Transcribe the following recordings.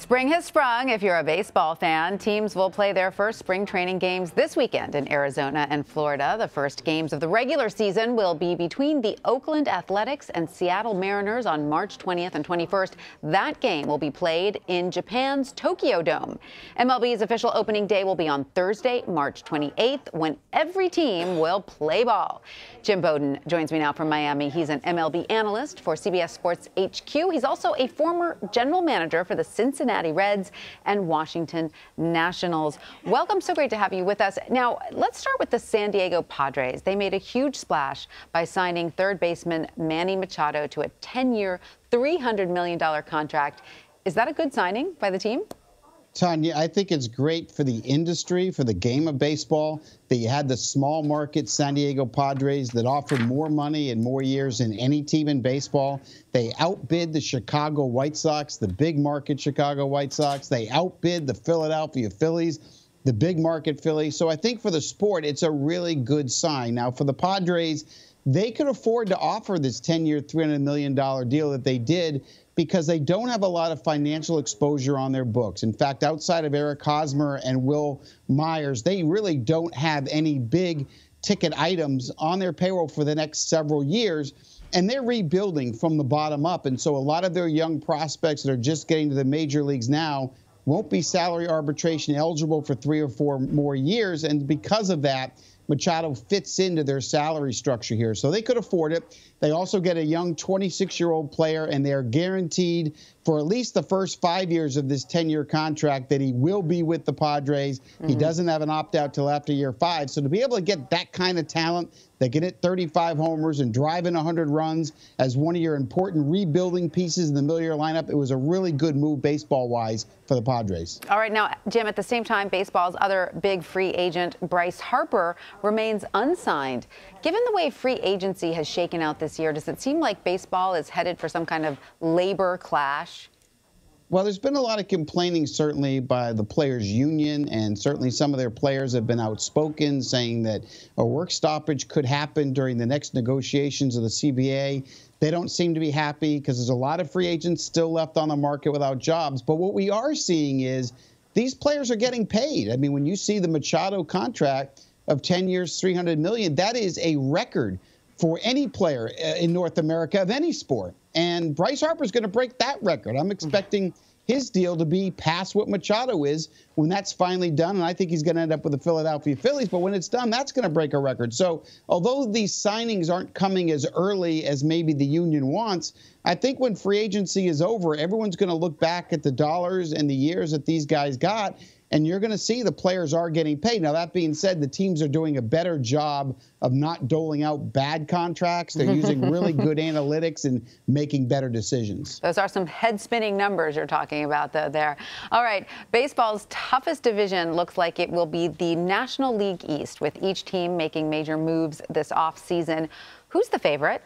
Spring has sprung. If you're a baseball fan, teams will play their first spring training games this weekend in Arizona and Florida. The first games of the regular season will be between the Oakland Athletics and Seattle Mariners on March 20th and 21st. That game will be played in Japan's Tokyo Dome. MLB's official opening day will be on Thursday, March 28th, when every team will play ball. Jim Bowden joins me now from Miami. He's an MLB analyst for CBS Sports HQ. He's also a former general manager for the Cincinnati Reds and Washington Nationals. Welcome. So great to have you with us. Now, let's start with the San Diego Padres. They made a huge splash by signing third baseman Manny Machado to a 10-year, $300 million contract. Is that a good signing by the team? Tanya, I think it's great for the industry, for the game of baseball, that you had the small market San Diego Padres that offered more money and more years than any team in baseball. They outbid the Chicago White Sox, the big market Chicago White Sox. They outbid the Philadelphia Phillies, the big market Phillies. So I think for the sport, it's a really good sign. Now, for the Padres, they could afford to offer this 10-year, $300 million deal that they did, because they don't have a lot of financial exposure on their books. In fact, outside of Eric Hosmer and Will Myers, they really don't have any big ticket items on their payroll for the next several years. And they're rebuilding from the bottom up. And so a lot of their young prospects that are just getting to the major leagues now won't be salary arbitration eligible for 3 or 4 more years. And because of that, Machado fits into their salary structure here. So they could afford it. They also get a young 26-year-old player, and they're guaranteed for at least the first 5 years of this 10-year contract that he will be with the Padres. He doesn't have an opt-out till after year 5. So to be able to get that kind of talent that can hit 35 homers and drive in 100 runs as one of your important rebuilding pieces in the middle of your lineup, it was a really good move baseball-wise for the Padres. All right. Now, Jim, at the same time, baseball's other big free agent, BRYCE Harper, remains unsigned. Given the way free agency has shaken out this year, does it seem like baseball is headed for some kind of labor clash? Well, there's been a lot of complaining, certainly, by the players' union, and certainly some of their players have been outspoken, saying that a work stoppage could happen during the next negotiations of the CBA. They don't seem to be happy because there's a lot of free agents still left on the market without jobs. But what we are seeing is these players are getting paid. I mean, when you see the Machado contract of 10 years, $300 million, that is a record for any player in North America of any sport. And BRYCE Harper is going to break that record. I'm expecting his deal to be past what Machado is when that's finally done. And I think he's going to end up with the Philadelphia Phillies. But when it's done, that's going to break a record. So although these signings aren't coming as early as maybe the union wants, I think when free agency is over, everyone's going to look back at the dollars and the years that these guys got, and you're going to see the players are getting paid. Now, that being said, the teams are doing a better job of not doling out bad contracts. They're using really good analytics and making better decisions. Those are some head-spinning numbers you're talking about, though, there. All right. Baseball's toughest division looks like it will be the National League East, with each team making major moves this offseason. Who's the favorite?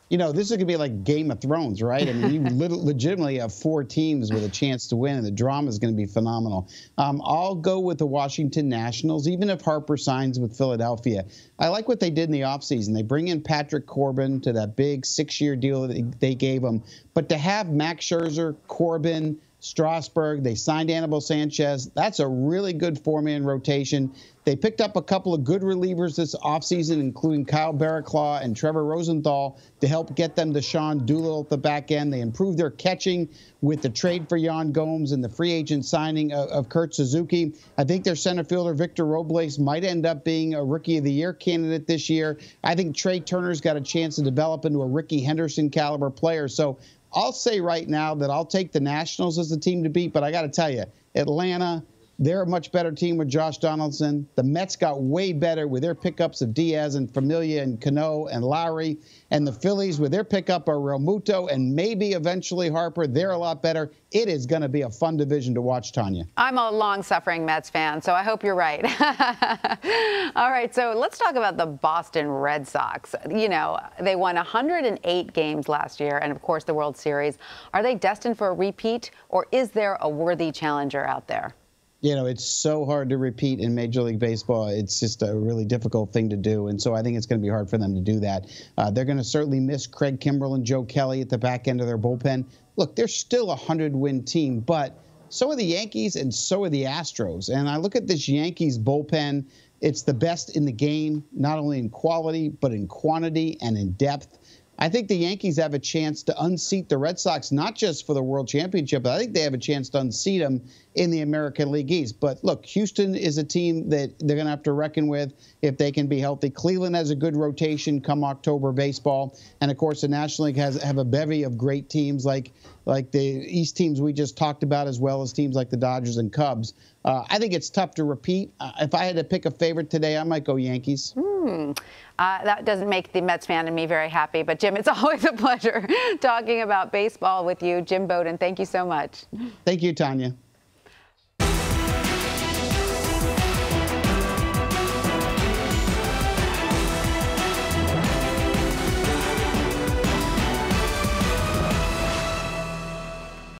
You know, this is going to be like Game of Thrones, right? I mean, you legitimately have 4 teams with a chance to win, and the drama is going to be phenomenal. I'll go with the Washington Nationals, even if Harper signs with Philadelphia. I like what they did in the offseason. They bring in Patrick Corbin to that big 6-year deal that they gave him. But to have Max Scherzer, Corbin, Strasburg, they signed Anibal Sanchez. That's a really good 4-man rotation. They picked up a couple of good relievers this offseason, including Kyle Barraclough and Trevor Rosenthal, to help get them to Sean Doolittle at the back end. They improved their catching with the trade for Yan Gomes and the free agent signing of Kurt Suzuki. I think their center fielder, Victor Robles, might end up being a Rookie of the Year candidate this year. I think Trey Turner's got a chance to develop into a Ricky Henderson caliber player. So I'll say right now that I'll take the Nationals as the team to beat, but I got to tell you, Atlanta, they're a much better team with Josh Donaldson. The Mets got way better with their pickups of Diaz and Familia and Cano and Lowry. And the Phillies, with their pickup of Realmuto and maybe eventually Harper, they're a lot better. It is going to be a fun division to watch, Tanya. I'm a long-suffering Mets fan, so I hope you're right. All right, so let's talk about the Boston Red Sox. You know, they won 108 games last year, and, of course, the World Series. Are they destined for a repeat, or is there a worthy challenger out there? You know, it's so hard to repeat in Major League Baseball. It's just a really difficult thing to do. And so I think it's going to be hard for them to do that. They're going to certainly miss Craig Kimbrell and Joe Kelly at the back end of their bullpen. Look, they're still a 100-win team, but So are the Yankees, and so are the Astros. And I look at this Yankees bullpen. It's the best in the game, not only in quality, but in quantity and in depth. I think the Yankees have a chance to unseat the Red Sox, not just for the World Championship, but I think they have a chance to unseat them in the American League East. But look, Houston is a team that they're going to have to reckon with if they can be healthy. Cleveland has a good rotation come October baseball. And, of course, the National League have a bevy of great teams like the East teams we just talked about, as well as teams like the Dodgers and Cubs. I think it's tough to repeat. If I had to pick a favorite today, I might go Yankees. That doesn't make the Mets fan in me very happy. But, Jim, it's always a pleasure talking about baseball with you. Jim Bowden, thank you so much. Thank you, Tanya.